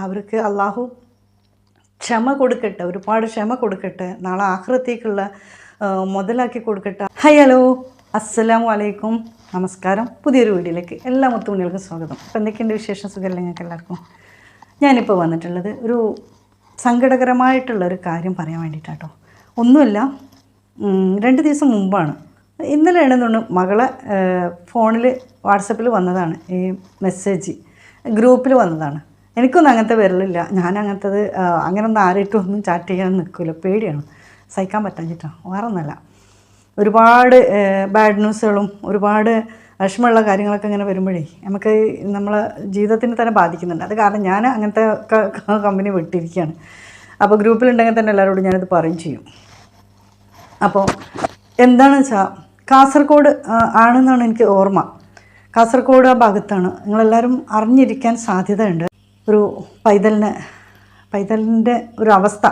അവർക്ക് അള്ളാഹു ക്ഷമ കൊടുക്കട്ടെ, ഒരുപാട് ക്ഷമ കൊടുക്കട്ടെ, നാളെ ആഖിറത്തേക്കുള്ള മുതലാക്കി കൊടുക്കട്ടെ. ഹലോ, അസ്സലാമു അലൈക്കും, നമസ്കാരം. പുതിയൊരു വീഡിയോയിലേക്ക് എല്ലാ മുത്തുമണികൾക്കും സ്വാഗതം. അപ്പോൾ എന്തൊക്കെയുണ്ട് വിശേഷം? സുഖമല്ലേ നിങ്ങൾക്ക് എല്ലാവർക്കും? ഞാനിപ്പോൾ വന്നിട്ടുള്ളത് ഒരു സങ്കടകരമായിട്ടുള്ളൊരു കാര്യം പറയാൻ വേണ്ടിയിട്ടാട്ടോ. ഒന്നുമില്ല, 2 ദിവസം മുമ്പാണ്, ഇന്നലെയാണ് തോന്നുന്നു, മകളെ ഫോണിൽ വാട്സപ്പിൽ വന്നതാണ് ഈ മെസ്സേജ്, ഗ്രൂപ്പിൽ വന്നതാണ്. എനിക്കൊന്നും അങ്ങനത്തെ വരലില്ല, ഞാൻ അങ്ങനത്തത് അങ്ങനെയൊന്നും ആരായിട്ടൊന്നും ചാറ്റ് ചെയ്യാൻ നിൽക്കില്ല, പേടിയാണ്, സഹിക്കാൻ പറ്റാഞ്ഞിട്ടാണ്, വേറെ ഒന്നുമല്ല. ഒരുപാട് ബാഡ് ന്യൂസുകളും ഒരുപാട് വിഷമമുള്ള കാര്യങ്ങളൊക്കെ ഇങ്ങനെ വരുമ്പോഴേ നമുക്ക് നമ്മളെ ജീവിതത്തിന് തന്നെ ബാധിക്കുന്നുണ്ട്. അത് കാരണം ഞാൻ അങ്ങനത്തെ കമ്പനി വിട്ടിരിക്കുകയാണ്. അപ്പോൾ ഗ്രൂപ്പിലുണ്ടെങ്കിൽ തന്നെ എല്ലാവരോടും ഞാനിത് പറയും ചെയ്യും. അപ്പോൾ എന്താണെന്ന് വെച്ചാൽ കാസർഗോഡ് ആണെന്നാണ് എനിക്ക് ഓർമ്മ. കാസർഗോഡ് ആ ഭാഗത്താണ്. നിങ്ങളെല്ലാവരും അറിഞ്ഞിരിക്കാൻ സാധ്യതയുണ്ട്. ഒരു പൈതലിൻ്റെ ഒരു അവസ്ഥ.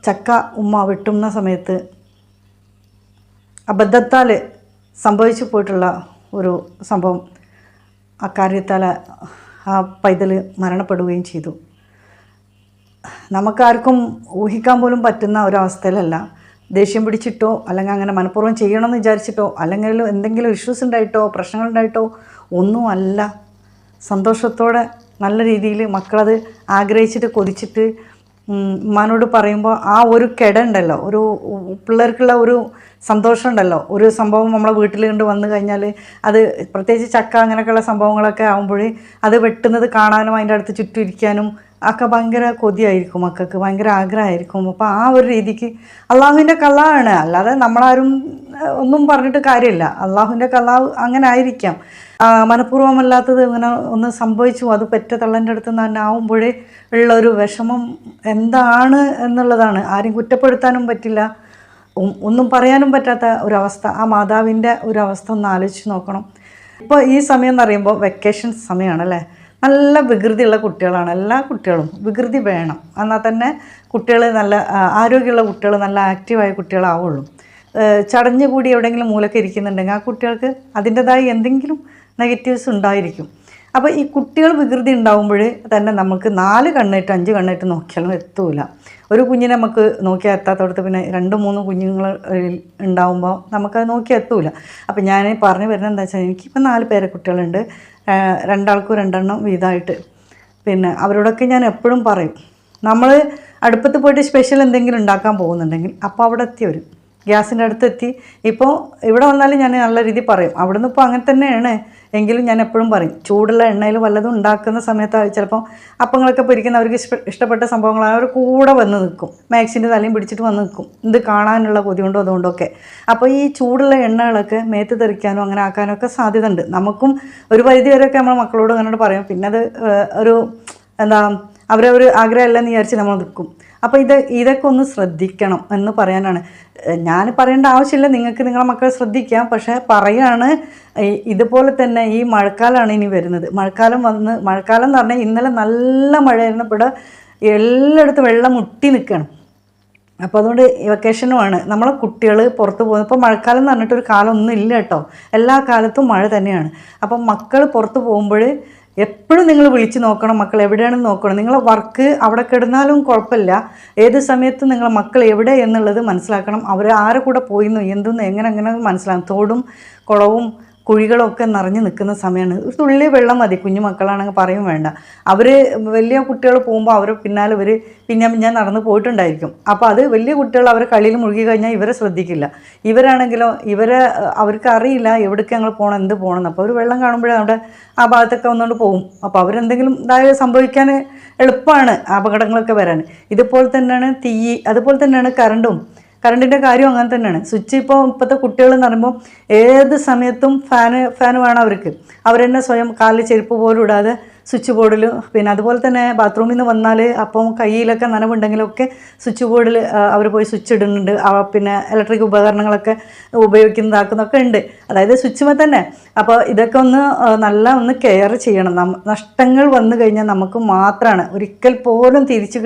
ചക്ക ഉമ്മ വെട്ടുന്ന സമയത്ത് അബദ്ധത്താൽ സംഭവിച്ചു പോയിട്ടുള്ള ഒരു സംഭവം. അക്കാര്യത്താൽ ആ പൈതൽ മരണപ്പെടുകയും ചെയ്തു. നമുക്കാർക്കും ഊഹിക്കാൻ പോലും പറ്റുന്ന ഒരവസ്ഥയിലല്ല. ദേഷ്യം പിടിച്ചിട്ടോ അല്ലെങ്കിൽ അങ്ങനെ മനഃപൂർവ്വം ചെയ്യണമെന്ന് വിചാരിച്ചിട്ടോ അല്ലെങ്കിൽ എന്തെങ്കിലും ഇഷ്യൂസ് ഉണ്ടായിട്ടോ പ്രശ്നങ്ങളുണ്ടായിട്ടോ ഒന്നും അല്ല. സന്തോഷത്തോടെ നല്ല രീതിയിൽ മക്കളത് ആഗ്രഹിച്ചിട്ട് കൊതിച്ചിട്ട് ഉമ്മാനോട് പറയുമ്പോൾ ആ ഒരു ഉണ്ടല്ലോ, ഒരു പിള്ളേർക്കുള്ള ഒരു സന്തോഷം ഉണ്ടല്ലോ. ഒരു സംഭവം നമ്മളെ വീട്ടിൽ കൊണ്ട് വന്നു കഴിഞ്ഞാൽ അത് പ്രത്യേകിച്ച് ചക്ക അങ്ങനെയൊക്കെയുള്ള സംഭവങ്ങളൊക്കെ ആകുമ്പോൾ അത് വെട്ടുന്നത് കാണാനും അതിൻ്റെ അടുത്ത് ചുറ്റും ഇരിക്കാനും ഒക്കെ ഭയങ്കര കൊതിയായിരിക്കും, മക്കൾക്ക് ഭയങ്കര ആഗ്രഹമായിരിക്കും. അപ്പോൾ ആ ഒരു രീതിക്ക് അള്ളാഹുവിൻ്റെ കള്ളാണ്, അല്ലാതെ നമ്മളാരും ഒന്നും പറഞ്ഞിട്ട് കാര്യമില്ല. അള്ളാഹുവിൻ്റെ കള്ളാവ് അങ്ങനെ ആയിരിക്കാം. മനഃപൂർവ്വമല്ലാത്തത് ഇങ്ങനെ ഒന്ന് സംഭവിച്ചു, അത് പെറ്റ തള്ളൻ്റെ അടുത്ത് നിന്ന് തന്നെ ആവുമ്പോഴേ ഉള്ള ഒരു വിഷമം എന്താണ് എന്നുള്ളതാണ്. ആരും കുറ്റപ്പെടുത്താനും പറ്റില്ല, ഒന്നും പറയാനും പറ്റാത്ത ഒരവസ്ഥ. ആ മാതാവിൻ്റെ ഒരവസ്ഥ ഒന്ന് ആലോചിച്ച് നോക്കണം. ഇപ്പോൾ ഈ സമയം എന്ന് പറയുമ്പോൾ വെക്കേഷൻ സമയമാണല്ലേ. നല്ല വികൃതിയുള്ള കുട്ടികളാണ് എല്ലാ കുട്ടികളും. വികൃതി വേണം, എന്നാൽ തന്നെ കുട്ടികൾ നല്ല ആരോഗ്യമുള്ള കുട്ടികൾ, നല്ല ആക്റ്റീവായ കുട്ടികളാവുള്ളൂ. ചടഞ്ഞു കൂടി എവിടെയെങ്കിലും മൂലക്ക് ഇരിക്കുന്നുണ്ടെങ്കിൽ ആ കുട്ടികൾക്ക് അതിൻ്റെതായ എന്തെങ്കിലും നെഗറ്റീവ്സ് ഉണ്ടായിരിക്കും. അപ്പോൾ ഈ കുട്ടികൾ വികൃതി ഉണ്ടാകുമ്പോൾ തന്നെ നമുക്ക് 4 കണ്ണായിട്ട് 5 കണ്ണായിട്ട് നോക്കിയാലും എത്തൂല. ഒരു കുഞ്ഞിനെ നമുക്ക് നോക്കിയാൽ എത്താത്തടത്ത് പിന്നെ 2-3 കുഞ്ഞുങ്ങൾ ഉണ്ടാകുമ്പോൾ നമുക്കത് നോക്കിയാൽ എത്തൂല. അപ്പോൾ ഞാൻ പറഞ്ഞു വരുന്നത് എന്താ വെച്ചാൽ, എനിക്കിപ്പോൾ 4 പേരക്കുട്ടികളുണ്ട്, 2 ആൾക്കും 2 എണ്ണം വീതമായിട്ട്. പിന്നെ അവരോടൊക്കെ ഞാൻ എപ്പോഴും പറയും, നമ്മൾ അടുപ്പത്ത് പോയിട്ട് സ്പെഷ്യൽ എന്തെങ്കിലും ഉണ്ടാക്കാൻ പോകുന്നുണ്ടെങ്കിൽ അപ്പോൾ അവിടെ എത്തി വരും, ഗ്യാസിൻ്റെ അടുത്തെത്തി. ഇപ്പോൾ ഇവിടെ വന്നാലും ഞാൻ നല്ല രീതിയിൽ പറയും, അവിടെ നിന്ന് ഇപ്പോൾ അങ്ങനെ തന്നെയാണ് എങ്കിലും ഞാൻ എപ്പോഴും പറയും, ചൂടുള്ള എണ്ണയിൽ വല്ലതും ഉണ്ടാക്കുന്ന സമയത്ത് ചിലപ്പോൾ അപ്പങ്ങളൊക്കെ പൊരിക്കുന്ന അവർക്ക് ഇഷ്ടപ്പെട്ട സംഭവങ്ങൾ അവർ കൂടെ വന്ന് നിൽക്കും, മാക്സിൻ്റെ തലയും പിടിച്ചിട്ട് വന്ന് നിൽക്കും, ഇത് കാണാനുള്ള കൊതി കൊണ്ടോ അതുകൊണ്ടൊക്കെ. അപ്പോൾ ഈ ചൂടുള്ള എണ്ണകളൊക്കെ മേത്ത് തെറിക്കാനോ അങ്ങനെ ആക്കാനോ ഒക്കെ സാധ്യത ഉണ്ട്. നമുക്കും ഒരു പരിധി വരെയൊക്കെ നമ്മൾ മക്കളോട് അങ്ങനെ പറയും, പിന്നെ അത് ഒരു എന്താ അവരവർ ആഗ്രഹമല്ലെന്ന് വിചാരിച്ച് നമ്മൾ നിൽക്കും. അപ്പോൾ ഇതൊക്കെ ഒന്ന് ശ്രദ്ധിക്കണം എന്ന് പറയാനാണ്. ഞാൻ പറയേണ്ട ആവശ്യമില്ല, നിങ്ങൾക്ക് നിങ്ങളെ മക്കളെ ശ്രദ്ധിക്കാം. പക്ഷേ പറയുകയാണ്, ഇതുപോലെ തന്നെ ഈ മഴക്കാലമാണ് ഇനി വരുന്നത്. മഴക്കാലം എന്ന് പറഞ്ഞാൽ ഇന്നലെ നല്ല മഴയായിരുന്നു, ഇവിടെ എല്ലായിടത്തും വെള്ളം മുട്ടി നിൽക്കുകയാണ്. അപ്പോൾ അതുകൊണ്ട് വെക്കേഷനുമാണ്, നമ്മളെ കുട്ടികൾ പുറത്ത് പോകുന്നത്. ഇപ്പോൾ മഴക്കാലം എന്ന് പറഞ്ഞിട്ടൊരു കാലമൊന്നും ഇല്ല കേട്ടോ, എല്ലാ കാലത്തും മഴ തന്നെയാണ്. അപ്പം മക്കൾ പുറത്ത് പോകുമ്പോൾ എപ്പോഴും നിങ്ങൾ വിളിച്ച് നോക്കണം, മക്കൾ എവിടെയാണെന്ന് നോക്കണം. നിങ്ങളെ വർക്ക് അവിടെ കിടന്നാലും കുഴപ്പമില്ല, ഏത് സമയത്തും നിങ്ങളെ മക്കൾ എവിടെ എന്നുള്ളത് മനസ്സിലാക്കണം. അവർ ആരെ കൂടെ പോയിന്നു എന്തെന്ന് എങ്ങനെ മനസ്സിലാകും. തോടും കുളവും കുഴികളൊക്കെ നിറഞ്ഞു നിൽക്കുന്ന സമയമാണ്. ഒരു തുള്ളി വെള്ളം മതി, കുഞ്ഞു മക്കളാണെങ്കിൽ പറയും വേണ്ട. അവർ വലിയ കുട്ടികൾ പോകുമ്പോൾ അവർ പിന്നാലെ പിന്നെ ഞാൻ നടന്ന് പോയിട്ടുണ്ടായിരിക്കും. അപ്പോൾ അത് വലിയ കുട്ടികൾ അവരെ കളിയിൽ മുഴുകി കഴിഞ്ഞാൽ ഇവരെ ശ്രദ്ധിക്കില്ല. ഇവരാണെങ്കിലോ അവർക്ക് അറിയില്ല എവിടേക്ക് ഞങ്ങൾ പോകണം, എന്ത് പോകണമെന്ന്. അപ്പോൾ അവർ വെള്ളം കാണുമ്പോഴേ അവിടെ ആ ഭാഗത്തൊക്കെ വന്നുകൊണ്ട് പോകും. അപ്പോൾ അവരെന്തെങ്കിലും സംഭവിക്കാൻ എളുപ്പമാണ് അപകടങ്ങളൊക്കെ വരാൻ. ഇതുപോലെ തന്നെയാണ് തീ, അതുപോലെ തന്നെയാണ് കറണ്ടിൻ്റെ കാര്യം അങ്ങനെ തന്നെയാണ്. സ്വിച്ച് ഇപ്പോഴത്തെ കുട്ടികൾ എന്ന് പറയുമ്പോൾ ഏത് സമയത്തും ഫാന് വേണം അവർക്ക്. അവരെന്നെ സ്വയം കാലിൽ ചെരുപ്പ് പോലും ഇടാതെ സ്വിച്ച് ബോർഡിൽ, പിന്നെ അതുപോലെ തന്നെ ബാത്റൂമിൽ നിന്ന് വന്നാൽ അപ്പം കയ്യിലൊക്കെ നനവുണ്ടെങ്കിലൊക്കെ സ്വിച്ച് ബോർഡിൽ അവർ പോയി സ്വിച്ച് ഇടുന്നുണ്ട്. പിന്നെ ഇലക്ട്രിക് ഉപകരണങ്ങളൊക്കെ ഉപയോഗിക്കുന്നതാക്കുന്നൊക്കെ ഉണ്ട്, അതായത് സ്വിച്ചുമേ തന്നെ. അപ്പോൾ ഇതൊക്കെ ഒന്ന് കെയർ ചെയ്യണം. നഷ്ടങ്ങൾ വന്നു കഴിഞ്ഞാൽ നമുക്ക് മാത്രമാണ്, ഒരിക്കൽ പോലും തിരിച്ചു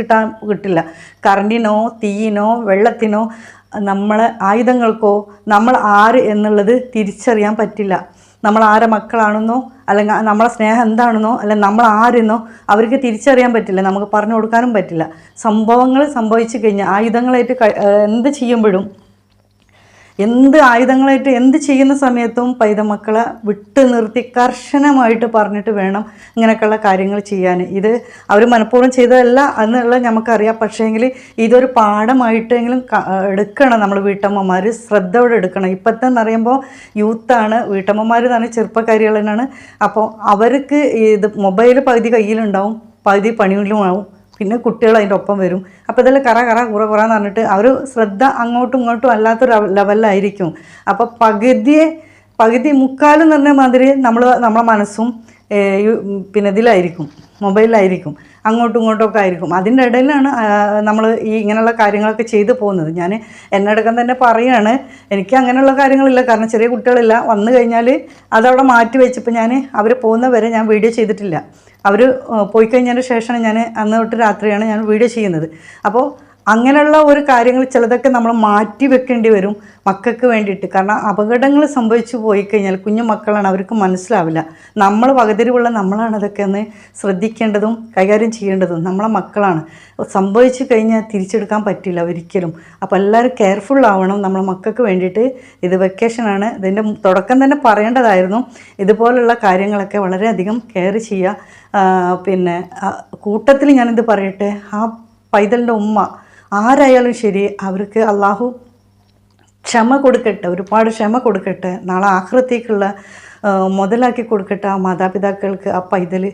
കിട്ടില്ല. കറണ്ടിനോ തീയിനോ വെള്ളത്തിനോ നമ്മളെ ആയുധങ്ങൾക്കോ നമ്മൾ ആര് എന്നുള്ളത് തിരിച്ചറിയാൻ പറ്റില്ല. നമ്മൾ ആരെ മക്കളാണെന്നോ അല്ലെങ്കിൽ നമ്മളെ സ്നേഹം എന്താണെന്നോ അല്ലെങ്കിൽ നമ്മൾ ആരെന്നോ അവർക്ക് തിരിച്ചറിയാൻ പറ്റില്ല, നമുക്ക് പറഞ്ഞു കൊടുക്കാനും പറ്റില്ല. സംഭവങ്ങൾ സംഭവിച്ചു കഴിഞ്ഞാൽ ആയുധങ്ങളായിട്ട് എന്ത് ചെയ്യുമ്പോഴും, എന്ത് ആയുധങ്ങളായിട്ട് എന്ത് ചെയ്യുന്ന സമയത്തും പൈതമക്കളെ വിട്ട് നിർത്തി കർശനമായിട്ട് പറഞ്ഞിട്ട് വേണം ഇങ്ങനെയൊക്കെയുള്ള കാര്യങ്ങൾ ചെയ്യാൻ. ഇത് അവർ മനഃപൂർവ്വം ചെയ്തതല്ല എന്നുള്ളത് നമുക്കറിയാം. പക്ഷേങ്കിൽ ഇതൊരു പാഠമായിട്ടെങ്കിലും എടുക്കണം നമ്മൾ വീട്ടമ്മമാർ, ശ്രദ്ധയോടെ എടുക്കണം. ഇപ്പോഴത്തെ എന്ന് പറയുമ്പോൾ യൂത്താണ്, വീട്ടമ്മമാർ തന്നെ ചെറുപ്പക്കാരികൾ തന്നെയാണ്. അപ്പോൾ അവർക്ക് ഇത് മൊബൈൽ പകുതി കയ്യിലുണ്ടാവും, പകുതി പണിയിലുമാവും, പിന്നെ കുട്ടികൾ അതിൻ്റെ ഒപ്പം വരും. അപ്പോൾ ഇതെല്ലാം കുറെന്ന് പറഞ്ഞിട്ട് അവർ ശ്രദ്ധ അങ്ങോട്ടും ഇങ്ങോട്ടും അല്ലാത്തൊരു ലെവലിലായിരിക്കും. അപ്പോൾ പകുതി മുക്കാലും പറഞ്ഞ മാതിരി നമ്മളെ മനസ്സും പിന്നെ ഇതിലായിരിക്കും, മൊബൈലിലായിരിക്കും, അങ്ങോട്ടും ഇങ്ങോട്ടുമൊക്കെ ആയിരിക്കും. അതിൻ്റെ ഇടയിലാണ് നമ്മൾ ഈ ഇങ്ങനെയുള്ള കാര്യങ്ങളൊക്കെ ചെയ്തു പോകുന്നത്. ഞാൻ എന്നടക്കം തന്നെ പറയുകയാണ്, എനിക്ക് അങ്ങനെയുള്ള കാര്യങ്ങളില്ല. കാരണം ചെറിയ കുട്ടികളില്ല, വന്നു കഴിഞ്ഞാൽ അതവിടെ മാറ്റി വെച്ചപ്പോൾ ഞാൻ അവർ പോകുന്നവരെ ഞാൻ വീഡിയോ ചെയ്തിട്ടില്ല. അവർ പോയി കഴിഞ്ഞതിന് ശേഷമാണ് ഞാൻ അന്ന് തൊട്ട് രാത്രിയാണ് ഞാൻ വീഡിയോ ചെയ്യുന്നത്. അപ്പോൾ അങ്ങനെയുള്ള ഒരു കാര്യങ്ങൾ ചിലതൊക്കെ നമ്മൾ മാറ്റി വെക്കേണ്ടി വരും മക്കൾക്ക് വേണ്ടിയിട്ട്. കാരണം അപകടങ്ങൾ സംഭവിച്ചു പോയി കഴിഞ്ഞാൽ കുഞ്ഞു മക്കളാണ്, അവർക്ക് മനസ്സിലാവില്ല. നമ്മൾ വകതിരിവുള്ള നമ്മളാണ് അതൊക്കെ ഒന്ന് ശ്രദ്ധിക്കേണ്ടതും കൈകാര്യം ചെയ്യേണ്ടതും. നമ്മളെ മക്കളാണ്. സംഭവിച്ചു കഴിഞ്ഞാൽ തിരിച്ചെടുക്കാൻ പറ്റില്ല ഒരിക്കലും. അപ്പോൾ എല്ലാവരും കെയർഫുൾ ആവണം നമ്മളെ മക്കൾക്ക് വേണ്ടിയിട്ട്. ഇത് വെക്കേഷനാണ്, ഇതിൻ്റെ തുടക്കം തന്നെ പറയേണ്ടതായിരുന്നു. ഇതുപോലുള്ള കാര്യങ്ങളൊക്കെ വളരെയധികം കെയർ ചെയ്യുക. പിന്നെ കൂട്ടത്തിൽ ഞാനിത് പറയട്ടെ, ആ പൈതലിൻ്റെ ഉമ്മ ആരായാലും ശരി, അവർക്ക് അള്ളാഹു ക്ഷമ കൊടുക്കട്ടെ, ഒരുപാട് ക്ഷമ കൊടുക്കട്ടെ. നാളെ ആഖിറത്തേക്കുള്ള മുതലാക്കി കൊടുക്കട്ടെ ആ മാതാപിതാക്കൾക്ക്. ആ പൈതൽ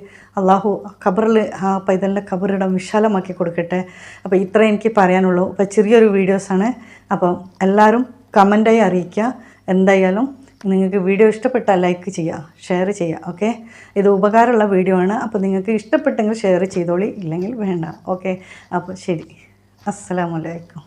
അള്ളാഹു ഖബറിൽ, ആ പൈതലിൻ്റെ ഖബറിടം വിശാലമാക്കി കൊടുക്കട്ടെ. അപ്പോൾ ഇത്രയും എനിക്ക് പറയാനുള്ളൂ. അപ്പോൾ ചെറിയൊരു വീഡിയോസാണ്. അപ്പം എല്ലാവരും കമൻറ്റായി അറിയിക്കുക. എന്തായാലും നിങ്ങൾക്ക് വീഡിയോ ഇഷ്ടപ്പെട്ടാൽ ലൈക്ക് ചെയ്യുക, ഷെയർ ചെയ്യുക. ഓക്കെ, ഇത് ഉപകാരമുള്ള വീഡിയോ ആണ്. അപ്പോൾ നിങ്ങൾക്ക് ഇഷ്ടപ്പെട്ടെങ്കിൽ ഷെയർ ചെയ്തോളി, ഇല്ലെങ്കിൽ വേണ്ട. ഓക്കെ, അപ്പോൾ ശരി. അസ്സലാമു അലൈക്കും.